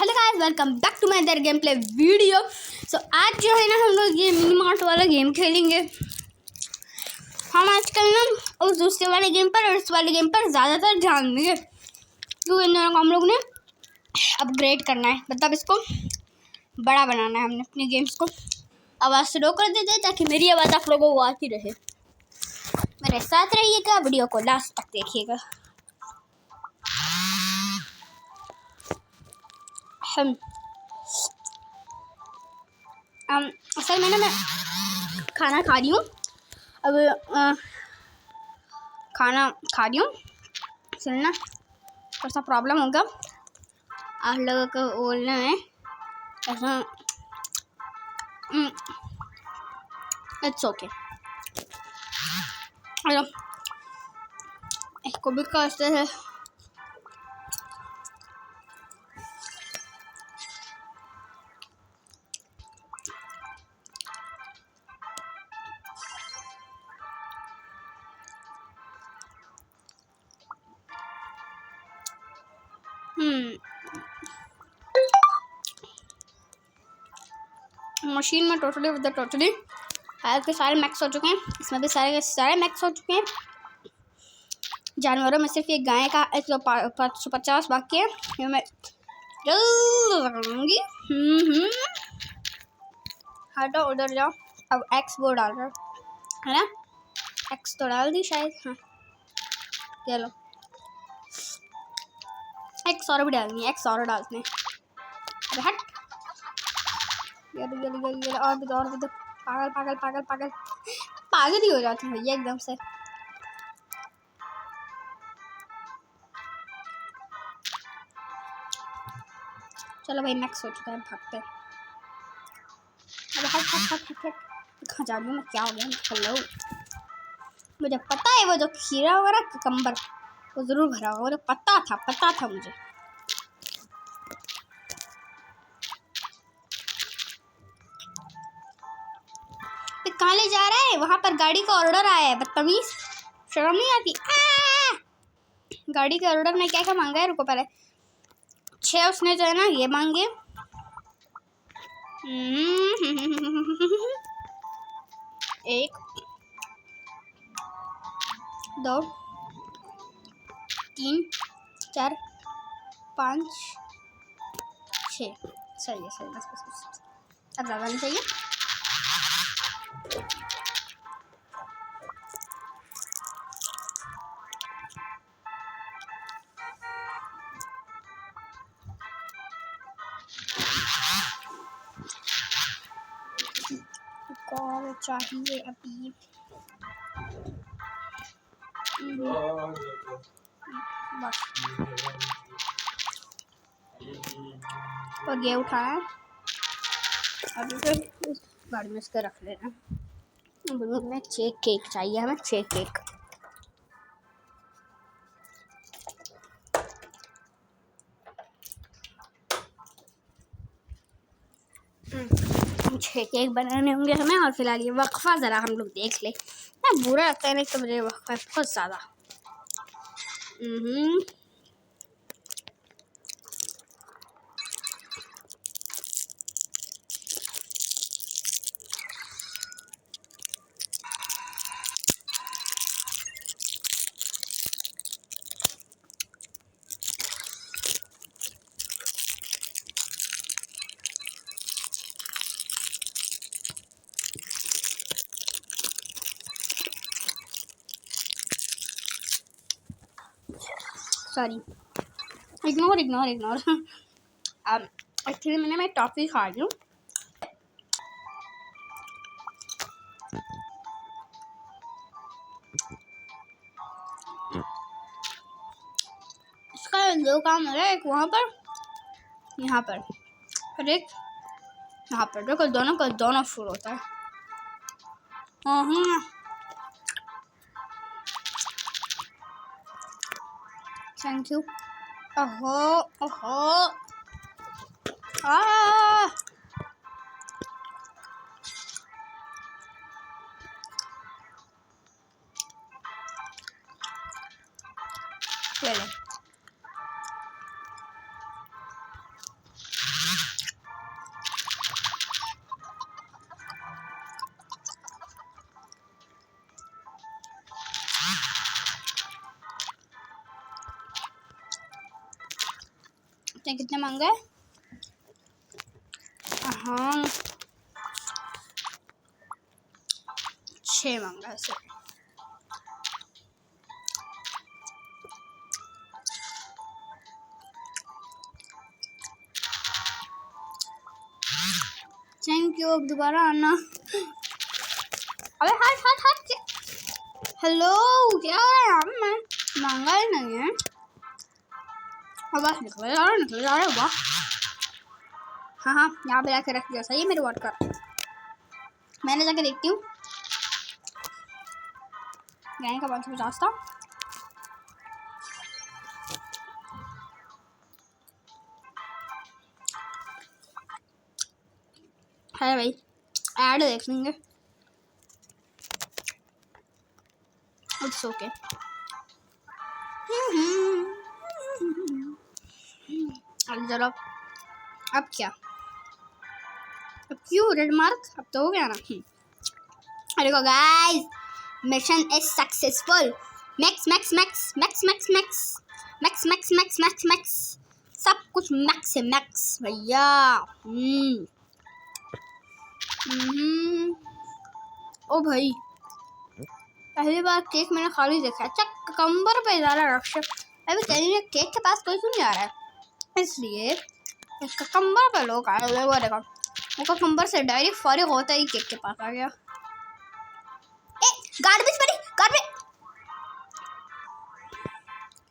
Hello guys welcome back to my other game play video. So आज जो है ना हम लोग ये मिनी मार्ट वाला गेम खेलेंगे। हम आजकल ना उस दूसरे वाले गेम पर और इस वाले गेम पर ज़्यादातर ध्यान देंगे क्योंकि इन दोनों को हम लोग ने अपग्रेड करना है, मतलब इसको बड़ा बनाना है हमने अपने गेम्स को। आवाज़ स्लो कर देते हैं ताकि मेरी आवाज़ आप लोगों को आती रहे। मेरे साथ रहिएगा, वीडियो को लास्ट तक देखिएगा। असल में ना मैं खाना खा रही हूँ, अब खाना खा रही हूँ, सुनना थोड़ा सा प्रॉब्लम होगा आप लोगों को बोलना है ऐसा। It's okay. हेलो इसको भी कैसे है मशीन में टोटली हाथ के सारे मैक्स हो चुके हैं, इसमें भी सारे के सारे मैक्स हो चुके हैं। जानवरों में सिर्फ ये गाय का 150 बाकी है, ये मैं जल्द लगाऊंगी। हटो उधर जाओ। अब एक्स वो डाल रहा है ना, एक्स तो डाल दी शायद, हाँ चलो एक्स और भी डालनी है, एक्स और डालते हैं। अरे हट ये और भी तो पागल ही हो जाते हैं भैया एकदम से। चलो भाई मैक्स हो चुका है, भागते हैं। अरे हट कहाँ जा रही हूँ मैं, क्या हो गया? हेलो, मुझे पता है वो जो खीरा होगा ना ककम्बर, वो ज़रूर भरा होगा, मुझे पता था मुझे। कहाँ ले जा रहा है? वहाँ पर गाड़ी का ऑर्डर आया है, बदतमीज, शर्म नहीं आती? गाड़ी के ऑर्डर में क्या क्या मांगा है? रुको पहले, 6 उसने जो है ना ये मांगे। 1 2 3 4 5 6 सही है, बस अब ज़्यादा नहीं चाहिए। और चाहिए अभी बस, और ये उठाना है अभी, फिर गाड़ी में इसके रख लेना। हमें 6 केक चाहिए, हमें 6 केक। छः केक बनाने होंगे हमें, और फिलहाल ये वक्फा ज़रा हम लोग देख ले ना, बुरा लगता है नहीं तो मुझे वक्फा बहुत ज़्यादा। सॉरी, इग्नोर एक्चुअली मैं टॉफ़ी खा रही हूँ। इसका 2 काम हो रहा है, एक वहाँ पर, यहाँ पर, और एक यहाँ पर, जो दोनों फुल होता है। Thank you. ओहो ले ले। कितने मांगा है? हाँ 6 मांगा है सिर्फ। थैंक यू, अब दोबारा आना। अबे हट हेलो, क्या हो रहा है यहाँ पे? मैं मांगा ही नहीं है। वाह, निकल जा रहा है वाह। हाँ यहाँ पे जाके रख दिया, सही है मेरे वर्ड का। मैंने जाके देखती हूँ गए का 550 था। है भाई, ऐड देख लेंगे, इट्स ओके। जरा अब क्या, अब क्यों रेड मार्क? अब तो हो गया ना। अरे को guys, mission is successful. Max, सब कुछ मैक्स है, मैक्स भैया। ओ भाई, पहली बार केक मैंने खाली देखा। अच्छा, ककम्बर पे जा रहा रक्षा। अभी कहीं केक के पास कोई क्यों नहीं आ रहा है, इसलिए ककम्बर पे लोग आए हुए। वो देखो, वो ककम्बर से डायरेक्ट फारिग होता ही केक के पास आ गया। गार्बेज पड़ी,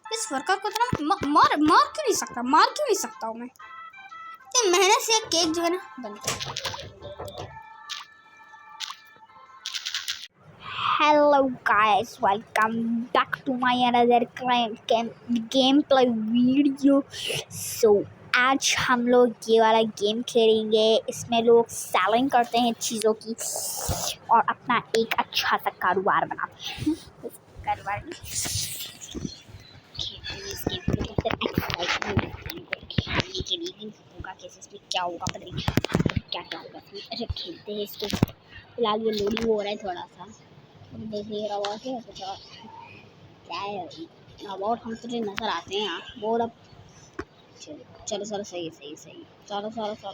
इस वर्कर को तो मार क्यों नहीं सकता हूँ मैं। इतनी मेहनत से केक जो है ना बनता है। Hello guys, welcome back to my another gameplay video. So आज हम लोग ये वाला गेम खेलेंगे। इसमें लोग सेलिंग करते हैं चीज़ों की और अपना एक अच्छा सा कारोबार बनाते हैं। कारोबार इस गेम को तो फिर खेलने के लिए होगा कैसे, इसमें क्या होगा पता नहीं क्या क्या होगा। अच्छा खेलते हैं इसको। फिलहाल ये लोडिंग हो रहा है थोड़ा सा, देखिए रोबोट है कुछ और क्या है। रोबोट हम तुझे नजर आते हैं यहाँ बोल। अब चलो चलो चलो सही सही सही चलो चलो चलो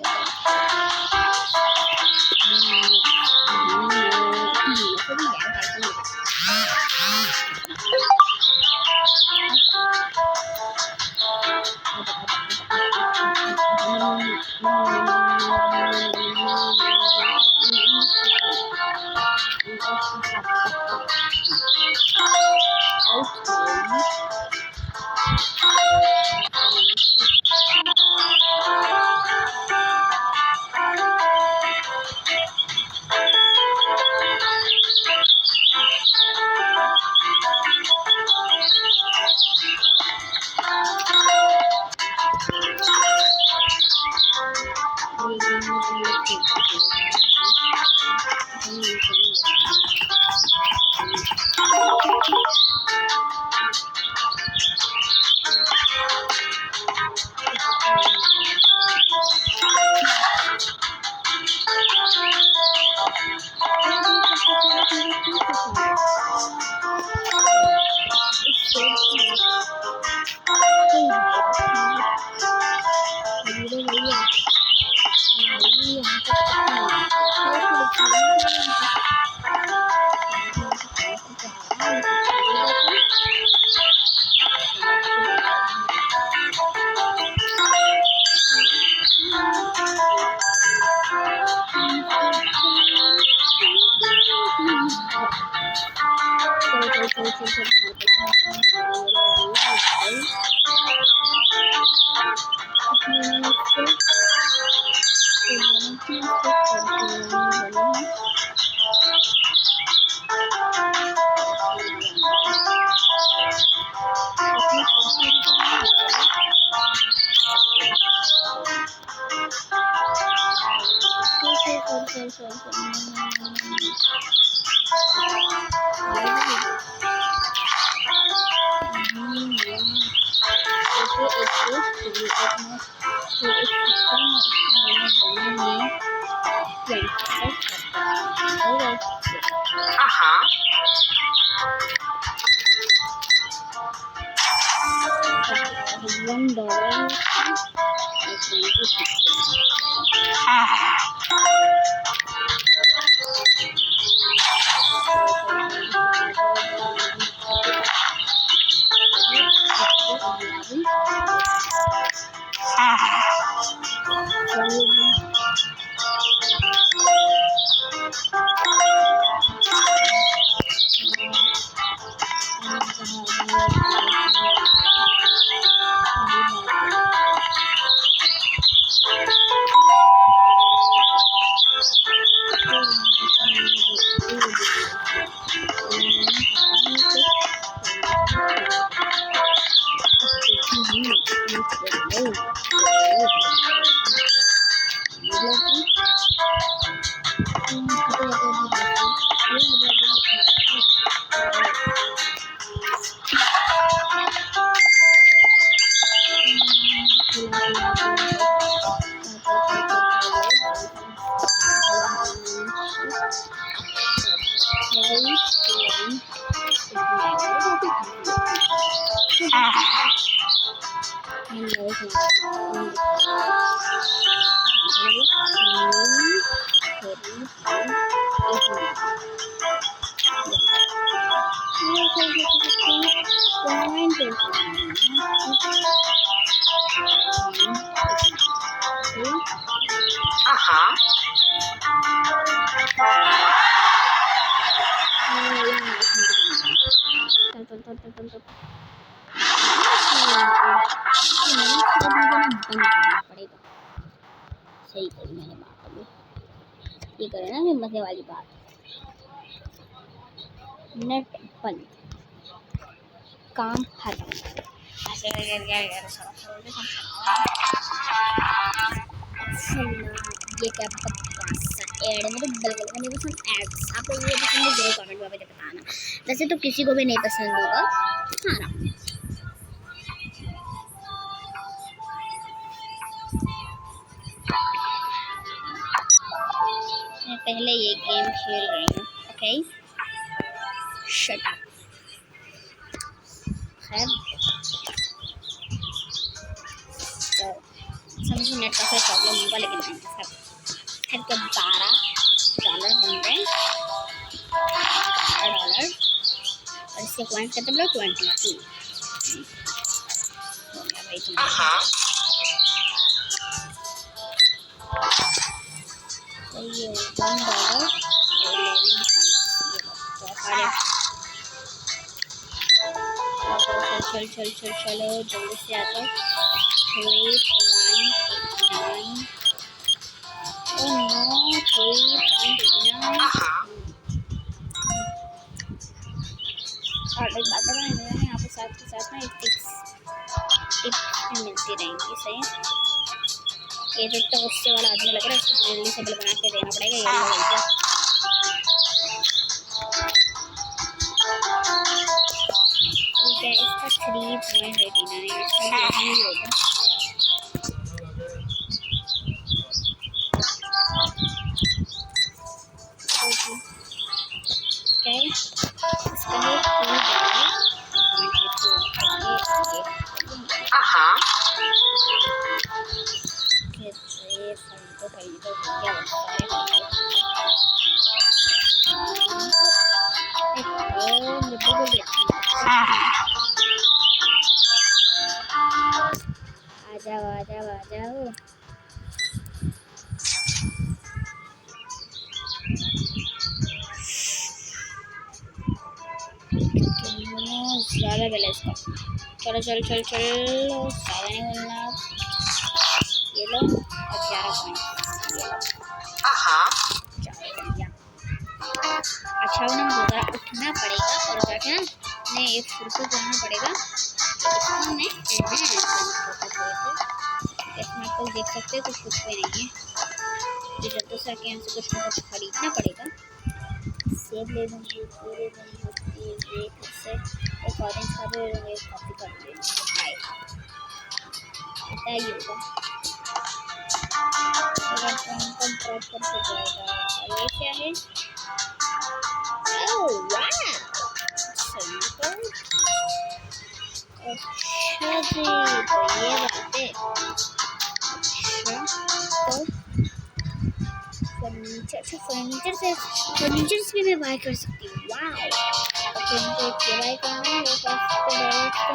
सही करी मैंने बात। अभी ये करे ना मजे वाली बात। नेट बंद, काम खत्म। ऐसे ये क्या बकवास सा ऐड मेरे बिल्कुल नहीं पसंद एड्स। आप लोग ये पसंद है जरूर कमेंट में मुझे बताना। वैसे तो किसी को भी नहीं पसंद होगा, हाँ ना। मैं पहले ये गेम खेल रही हूँ, ओके शट अप। खैर तो समझो नेट का कोई प्रॉब्लम होगा, लेकिन नहीं खैर के $12 बन रहे हैं, $12 और इसके पॉइंट कितने बोलो 22 हो गया भाई तुम्हारा। तो ये $1 चल चलो जल्दी से आ जाओ। 3.89 Oh no, 3.89 और एक बात बताएं, यहाँ पे साथ के साथ ना एक टिप्स मिलती रहेंगी, सही। ये जो तो गुस्से वाला आदमी लग रहा है, इसको जल्दी से बिल बना के देना पड़ेगा। ये लो भैया, ठीक है इसका 3.89 होगा। Okay, इसका है आ जाओ। ज़्यादा बेला इसका। चलो ज़्यादा नहीं बोलना। ये लो 11 पॉइंट, अच्छा ना मुझे उठना पड़ेगा और जाके ना नहीं एक फुर्सत करना पड़ेगा। इसमें आप लोग देख सकते हैं कुछ भी नहीं है, जो जल्दी से आके हमसे कुछ ना कुछ खरीदना पड़ेगा। सेब ले लूँगी, ये फिर से एक ऑरेंज का भी एक कॉपी कर लेंगे। इतना ही होगा, ड्रॉप करके जाएगा। ये क्या है? ओह वाह, अच्छा जी, तो ये बात है। अच्छा तो फर्नीचर से भी मैं बाय कर सकती हूँ। वाह, ओके मुझे ये बाय करना है। मेरे पास तो डॉलर्स तो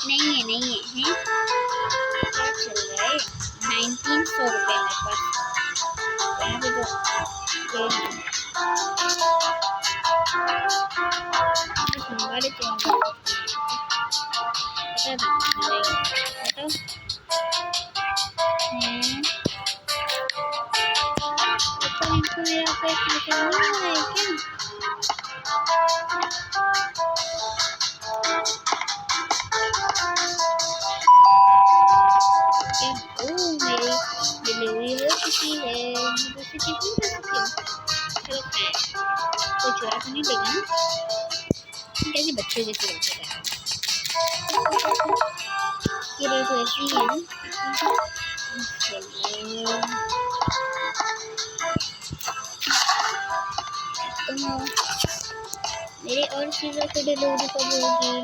नहीं है, नहीं है क्या चल रहा है? 1900 रुपये मेरे पास। यहाँ पे तो मंगा लेते हैं, मेरा पैसा नहीं है क्या? मेरी डिलीवरी हो चुकी है, कोई चोरा तो नहीं देगा ना? कैसे बच्चे जैसे बैठे हैं, ये तो ऐसी ही है ना। तो मेरी और चीज़ों की डिलीवरी कब होगी?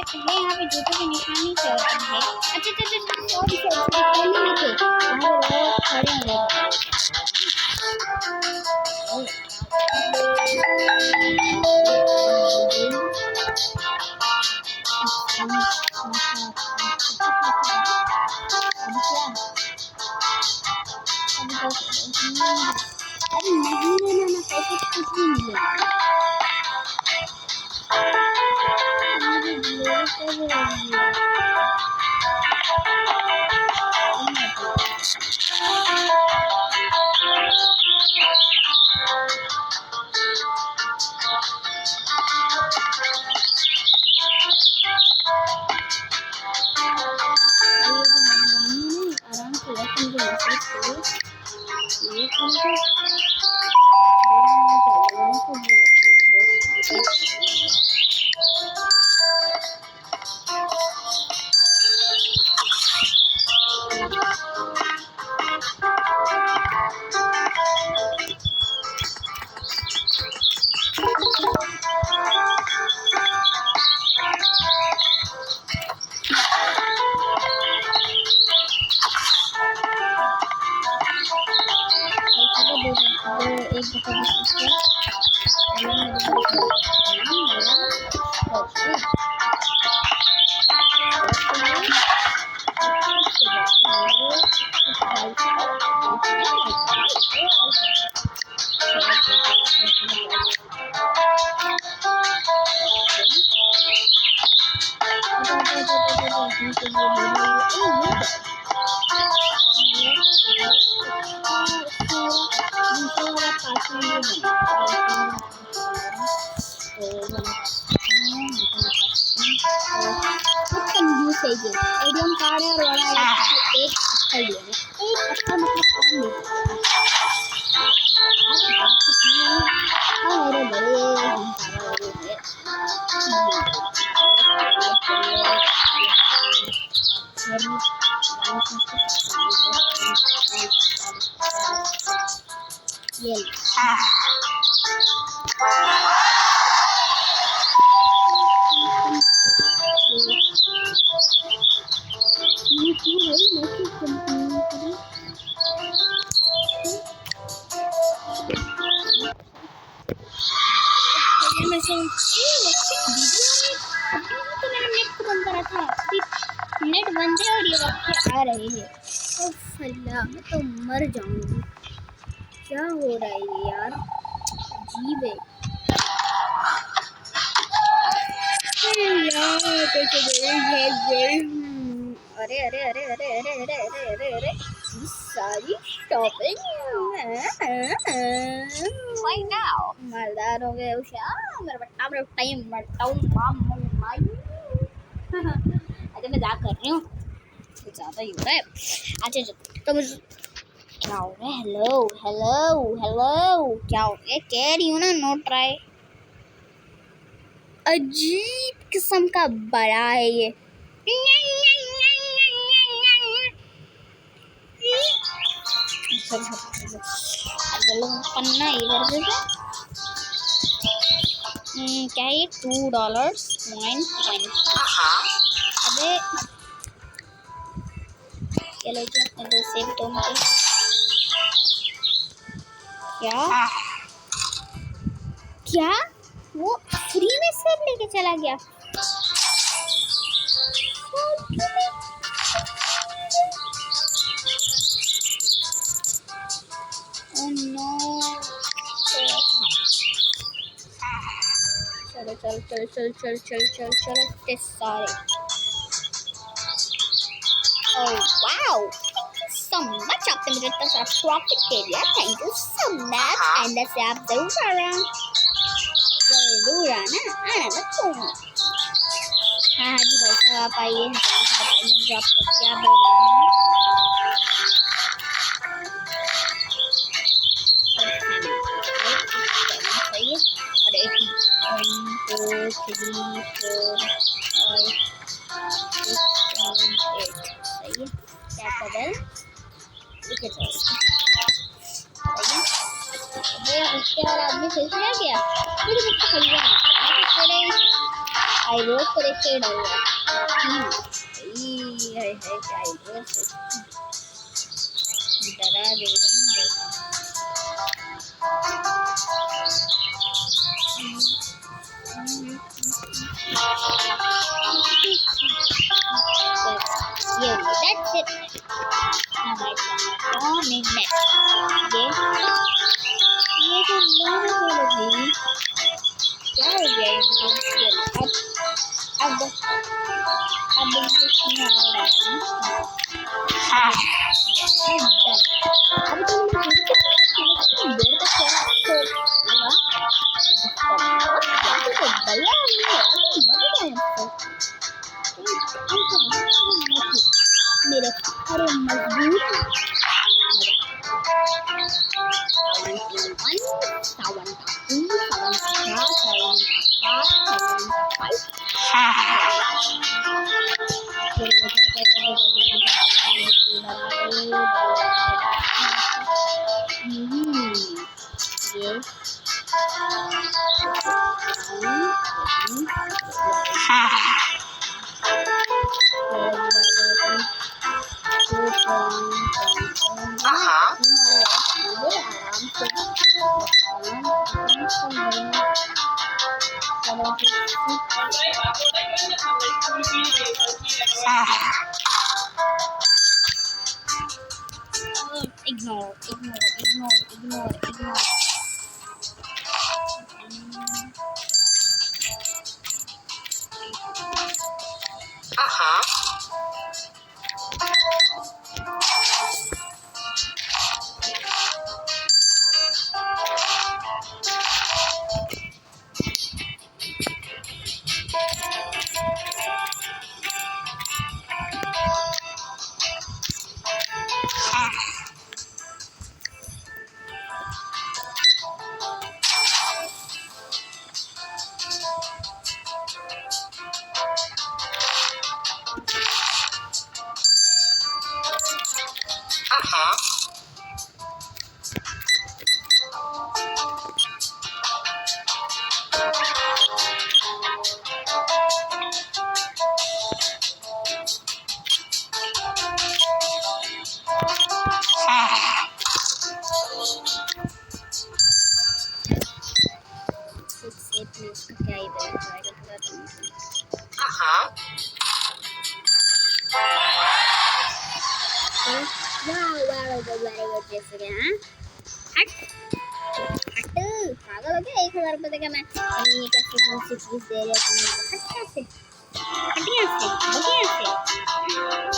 पहले यहाँ पे जूतों की निशानी से होती है। अच्छा खड़े हो एटीएम कार्ड है और वाला एक पत्थर लिया है। एक पत्थर मतलब कौन लेता है? मेरे बड़े ये नेट बंद है और ये बच्चे आ रहे हैं। अल्लाह मैं तो मर जाऊंगी। क्या हो रहा है ये यार, अजीब है यार। अरे अरे अरे अरे अरे अरे अरे अरे अरे सारी शॉपिंग मालदार हो गए मेरे टाइम अरे मैं मजाक कर रही हूँ, ज़्यादा ही हो रहा है। अच्छा तो मुझे क्या हो रहा है? हेलो हेलो हेलो क्या हो गया? कह रही हूँ ना नो ट्राई। अजीब किस्म का बड़ा है ये। पन्ना इधर से क्या है ये? $2 अबे चलो जी अपने दो सेब तो मुझे क्या क्या वो फ्री में सेब लेके चला गया? Oh no! चल इतने सारे। Oh wow! Thank you so much आपने मुझे इतना सारा प्रॉफिट दे दिया। Thank you so much। And से आप जरूर आना मत भूलना। हाँ जी भाई साहब आप आइए, बताइए मुझे आपको क्या मिल रहा है। और 1 2 3 4 5 6 7 8 सही है। क्या बदल लिखे तो सही है। उसके बाद आदमी फिर से आ गया मुझे कुछ खरीदा नहीं। आई रोड पर एक पेड़ हुआ है क्या रोड से डरा दे रहे हैं। That's it. Now I can on in next. ये तो लोग बोल रही क्या हो गया ये अब इनको सुना हो रहा है। अब तो मुझे देर तक चला तो भैया मेरे अरे मजबूर Ignore. क्या इधर very good जैसे कि हाँ हट पागल हो गया 1000 रुपये देगा मैं ये क्या चीज दे रहे हो तुम हट कैसे हट यहाँ से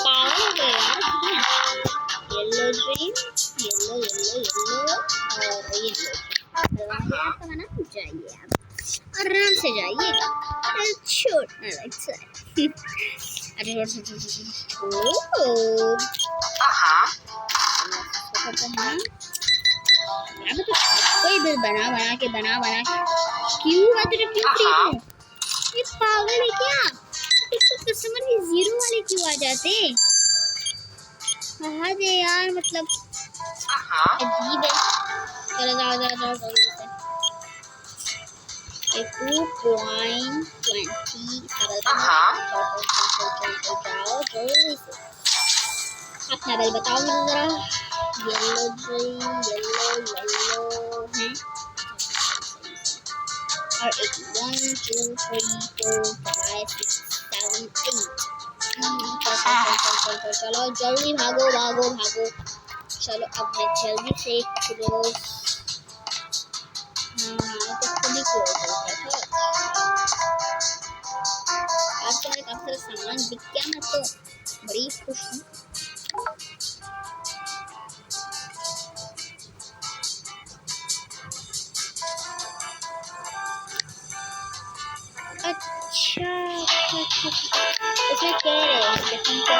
पागल हो गए यार येलो ग्रीन येलो और येलो जाइए आप आराम से जाइएगा छोड़ना लगता है अरे कोई भी बना के क्यों तुझे क्यों ये पागल है क्या इसको कस्टमर भी 0 वाले क्यों आ जाते हाँ दे यार मतलब अजीब है चलो जाओ 2.20 जाओ जल्दी से अपना बिल बताओ मुझे जरा येलो है और एक 1 2 3 4 5 6 7 8 चलो जल्दी भागो चलो अब मैं जल्दी से क्लोज तो खुद ही क्लोज होता है आज तो मेरे काफी सारा सामान बिक गया मैं तो बड़ी खुश हूँ अच्छा इसमें कह रहे हैं लेकिन क्या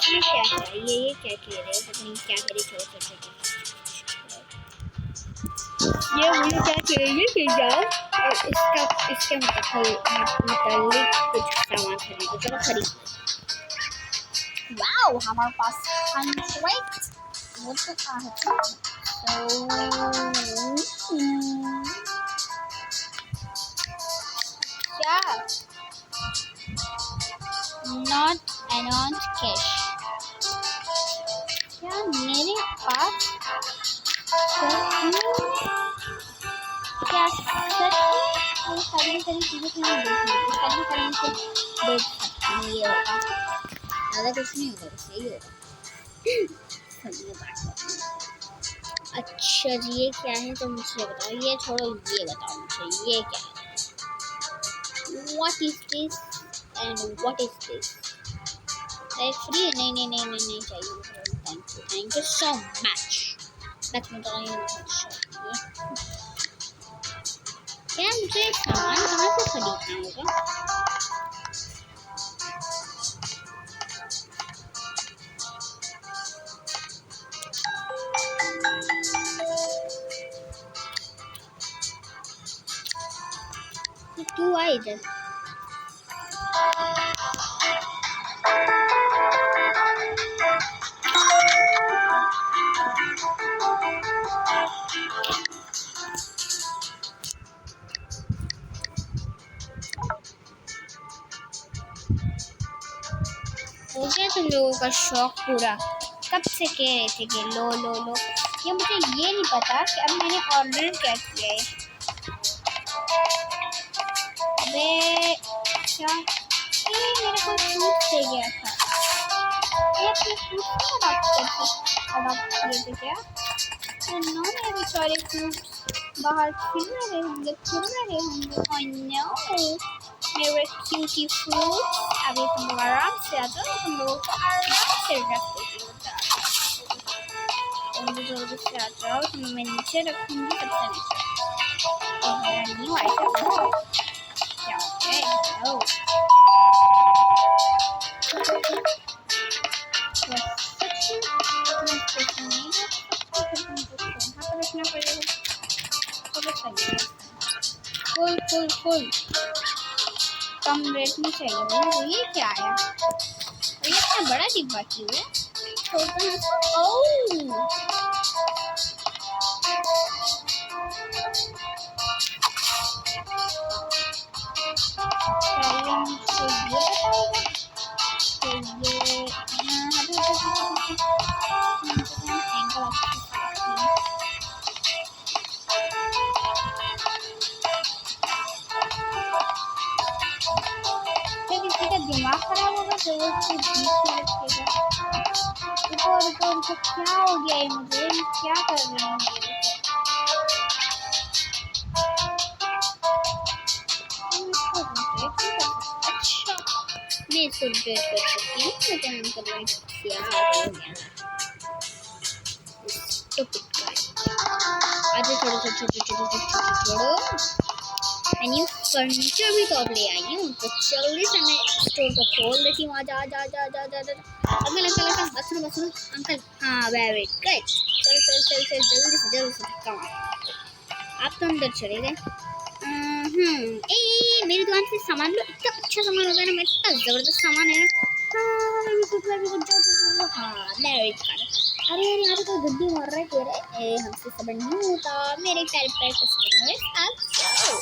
ये क्या कह रहे हैं पता नहीं क्या करे छोड़ ये मुझे क्या चाहिए कि जाओ और इसके मुताबिक कुछ सामान खरीदो चलो खरीद वाओ हमारे पास 100 वो तो कहाँ है क्या नॉट अनाउंस कैश क्या मेरे पास क्या सारी चीज़ें तो मैं देख सकती हूँ ये होगा ज़्यादा कुछ नहीं होगा बस यही होगा अच्छा जी ये क्या है तो मुझे बताओ ये छोड़ो ये बताओ मुझे ये क्या है What is this and what is this? Free नहीं चाहिए थैंक यू सो मच बस मैं तो क्या मुझे सामान कहाँ से खरीदना होगा क्यों आए इधर हो गया तुम लोगों का शौक पूरा कब से कह रहे थे कि लो ये मुझे ये नहीं पता कि अब मैंने ऑर्डर क्या किया है। अबे क्या ये मेरे को फ्रूट दे गया था, ये अपने फ्रूट को अडॉप्ट किए थे क्या? तो नो मेरे बेचारे फ्रूट्स बाहर खेल रहे होंगे। ओह नो मेरे क्यूटी फ्रूट्स, अभी तुम लोग आराम से आ जाओ, तुम लोगों को आराम से रख जल्दी से आ जाओ, तुम्हें मैं नीचे रखूंगी सबसे नीचे। न्यू आइटम क्या हो फुल कम रेट में चाहिए मुझे। ये क्या आया? ये इतना बड़ा डिब्बा क्यों है? दिमाग खराब होगा तो वो रुको क्या हो गया है? मुझे क्या कर रही हूँ? अच्छा मैं इसको अपडेट कर सकती हूँ। मैं काम कर रही हूँ। क्या हो गया? आज छोड़ो न्यू फर्नीचर भी तो अब ले आई हूँ, तो जल्दी से मैं स्टोर को खोल देती हूँ। आजा अंकल अंकल। हाँ वेरी गुड, चल जल्दी से कम आप तो अंदर चले गए। मेरी दुकान से सामान लो, इतना अच्छा सामान होगा ना, मेरे इतना जबरदस्त सामान है ना। हाँ वेरी गुड। अरे यहाँ पे तो गुड्डी मार रहा है तेरे, हमसे सब नहीं होता मेरे टाइप का कस्टमर। आप जाओ।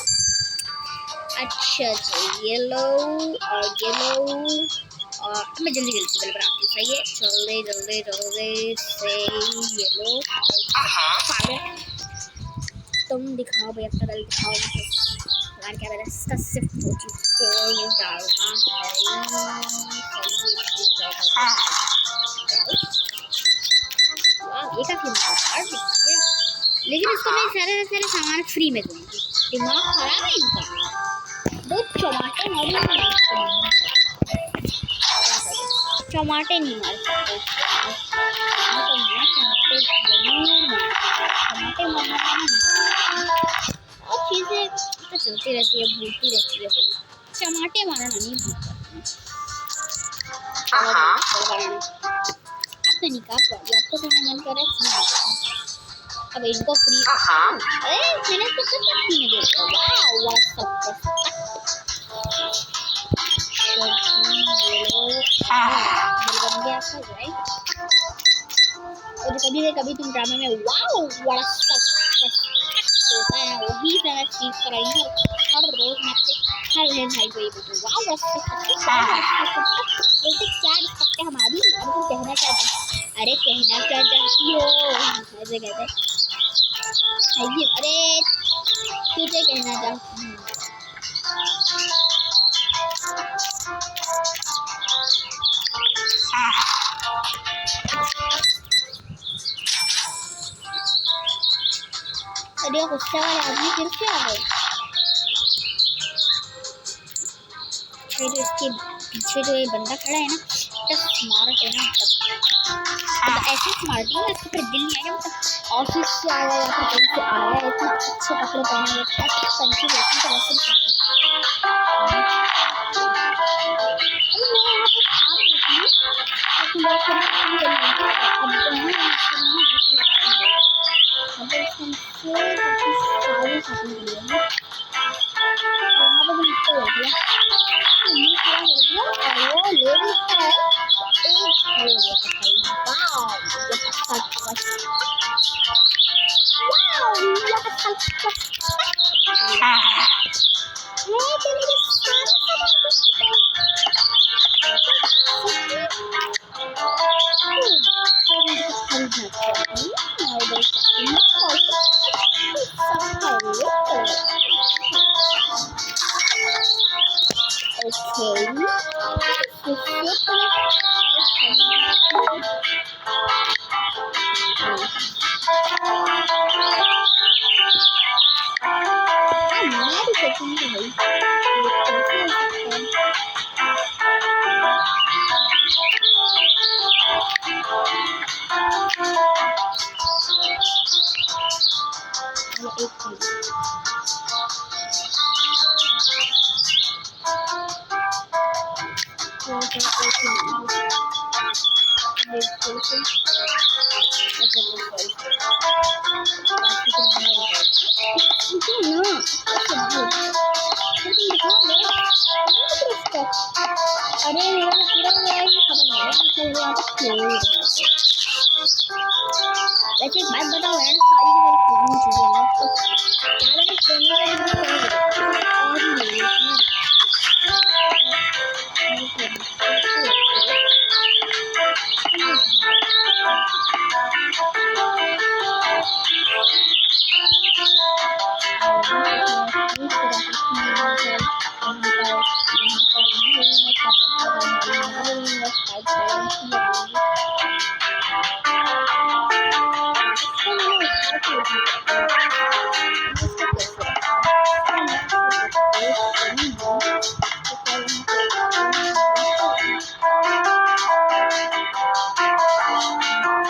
अच्छा ये लो और मैं जल्दी से बनाती हूँ। सही है, जल्दी से ये लो। तुम दिखाओ भैया, कलर दिखाओ मुझे। क्या मेरा इसका सिर्फ डालना है। ये काफी मजेदार दिखती है, लेकिन इसको मैं सारे सामान फ्री में दूंगी। दिमाग खराब है इनका। दो टमाटर नहीं मार सकते। और चीजें तो चलती रहती है, भूलती रहती है भाई। टमाटे मारना नहीं भूलता। आप तो निकाह पड़ी, आपको तो मन कर रहा है अब इनको फ्री। अरे मैंने तो सब फ्री में दे दिया। वाओ और कभी तुम ड्रामा में वाओ होता है, वही से मैं सीख कर रही हूँ। हर रोज मैं हर भाई को ये बोलूँ वाओ क्या हमारी। अब तुम कहना चाहते हो? अरे कहना क्या चाहती हो ऐसे कहते। अरे तुझे कहना चाहती हूँ। अरे गुस्से वाले आदमी फिर से आ गए। जो इसके पीछे जो ये बंदा खड़ा है ना, इतना स्मार्ट है ना, मतलब ऐसे स्मार्ट है ना, इसको फिर दिल नहीं आएगा। मतलब ऑफिस से आया या फिर कहीं से आया, इतना अच्छे कपड़े पहने हुए, अच्छा पंछी देखने तो वैसे भी मैं भी सोचूंगी भाई ये कैसे हो सकता है। ये एक चीज अरे मेरा तो पूरा मोबाइल खत्म हो गया मतलब मेरे यहाँ पे खेल नहीं रहा है। वैसे एक बात बताओ यार सारी की सारी खेलनी चाहिए ना तो क्या मैंने खेलने वाली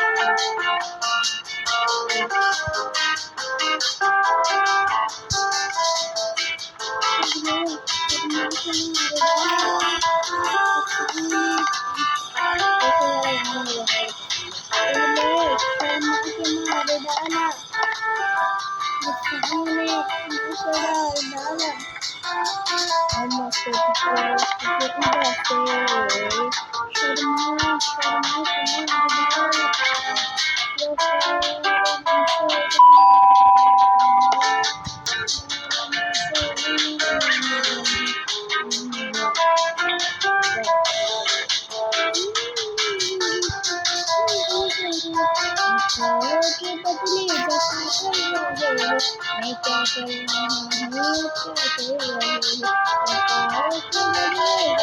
बात और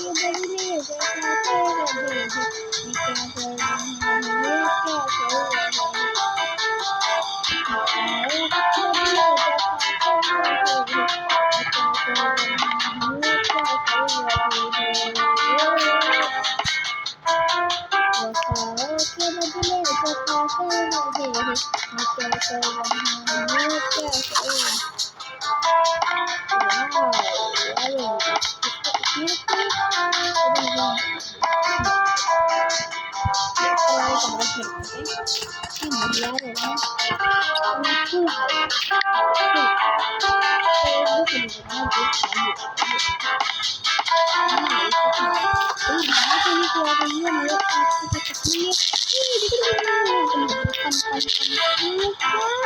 ही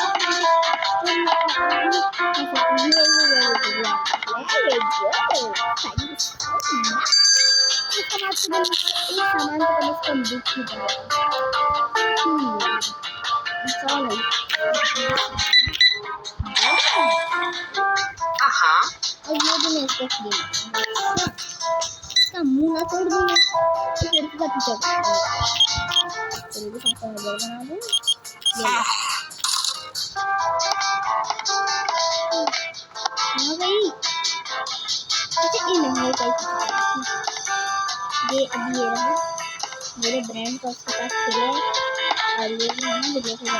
नहीं है। इसका मुंह ना तोड़ दूंगा तो लड़की का पीछा बना दूँ हाँ भाई अच्छा ये नहीं ये अभी ये रहा मेरे ब्रांड का उसके पास खेला है और ये भी है मुझे जा रहा है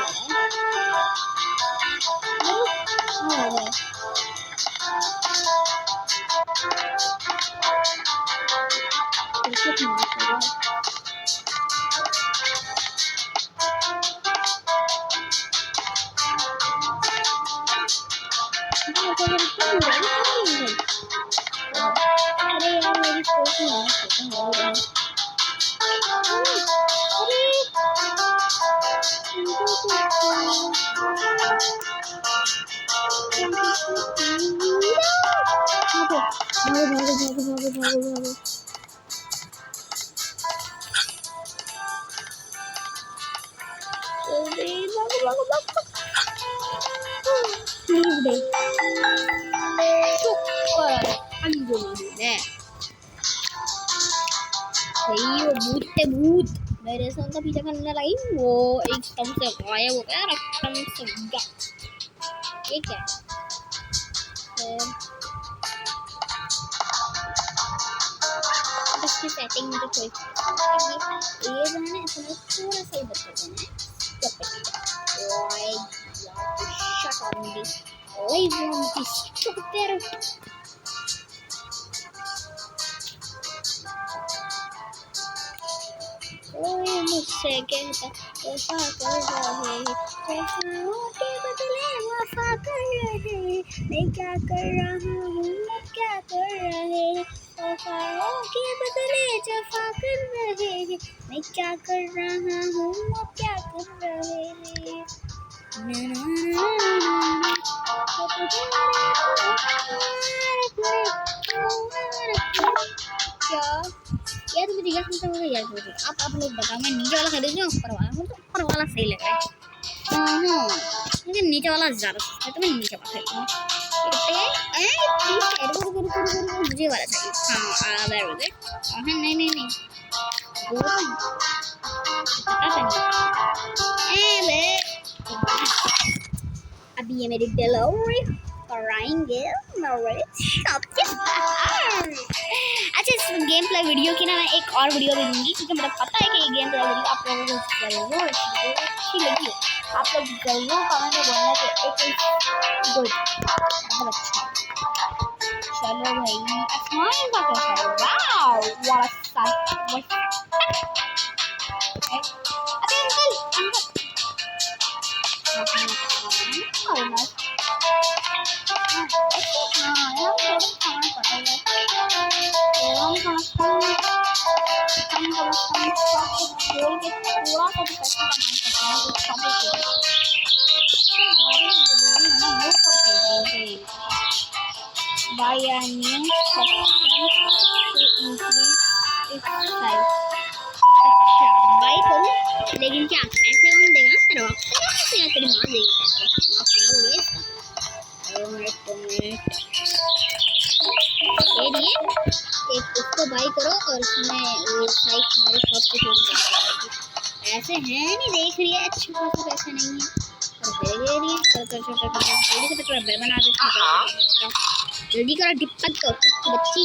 भागो मौजूद है। वो भूत मेरे से उनका पीछा करने लगी, वो एकदम से गायब हो गया, एकदम से गया। ये क्या इसकी सेटिंग में तो कोई ये जो है ना इसमें थोड़ा सा ही बदल देना है। Shut up, Mindy. I want to stop there. कोई मुझसे कहता वफा कर रहे, वफाओं के बदले वफा कर रहे, मैं क्या कर रहा हूँ, क्या कर रहे, वफाओं के बदले जफा कर रहे, मैं क्या कर रहा हूँ, क्या कर रहे हैं। क्या यार मुझे यार समझ में यार मुझे आप लोग बताओ, मैं नीचे वाला खरीद लूं ऊपर वाला, मुझे ऊपर वाला सही लग रहा है। मुझे नीचे वाला ज़्यादा सही है, तो मैं नीचे वाला खरीदूंगा। मुझे वाला चाहिए। हाँ वेरी गुड। नहीं अभी ये मेरी डिलीवरी कराएंगे मेरे शॉप के बाहर। अच्छा इस गेम प्ले वीडियो की ना मैं एक और वीडियो भी दूंगी, क्योंकि मुझे पता है कि ये गेम प्ले वीडियो आप लोगों को ज़रूर अच्छी लगी। आप लोग ज़रूर कमेंट में बोलना कि एक गुड मतलब अच्छा। चलो भाई आसमान का कैसा है, वाओ व्हाट अरे uncle buy a new subscription to increase its size। अच्छा बाई करूँ, लेकिन क्या पैसे कौन देगा, तेरा बाप देगा, तेरी माँ देगी पैसे, माँ खराब हो गया इसका। ये लिए एक उसको बाई करो और उसमें वो साइज तुम्हारे शॉप पे छोड़ जाएगी। ऐसे हैं नहीं देख रही है, अच्छे खासे पैसे नहीं है पर दे रही है। कर जल्दी से बना दे, जल्दी करो डिप्पत तो बच्ची।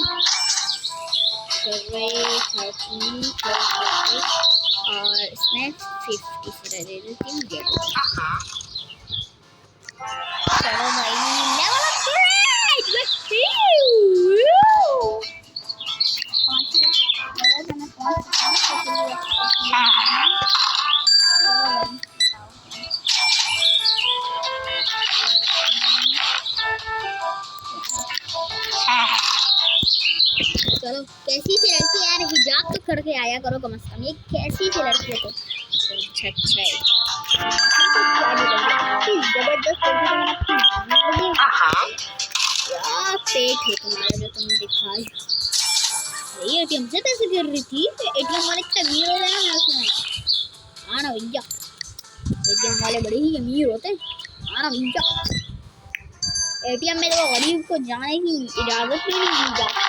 और इसमें 50 से दे देती हूँ। चलो भाई लेवल अपग्रेड, लेट्स सी। चलो कैसी सी लड़की यार, हिजाब तो करके आया करो कम से कम। ये कैसी सी लड़की है तो अच्छा है जबरदस्त पेट है तुम्हारा जो तुम दिखाई। एटीएम से पैसे गिर रही थी, एटीएम वाले इतने अमीर हो गए ना उसमें। आना भैया, एटीएम वाले बड़े ही अमीर होते हैं। आना भैया, एटीएम में तो गरीब को जाने की इजाजत ही नहीं दी जाती।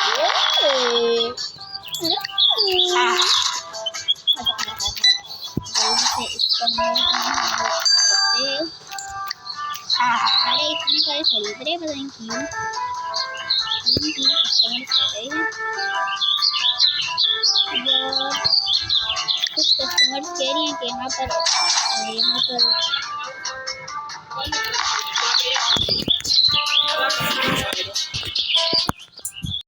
अरे इतने सारे खरीद रहे पता नहीं क्यों कस्टमर कर रहे हैं। कुछ कस्टमर्स कह रही हैं कि यहाँ पर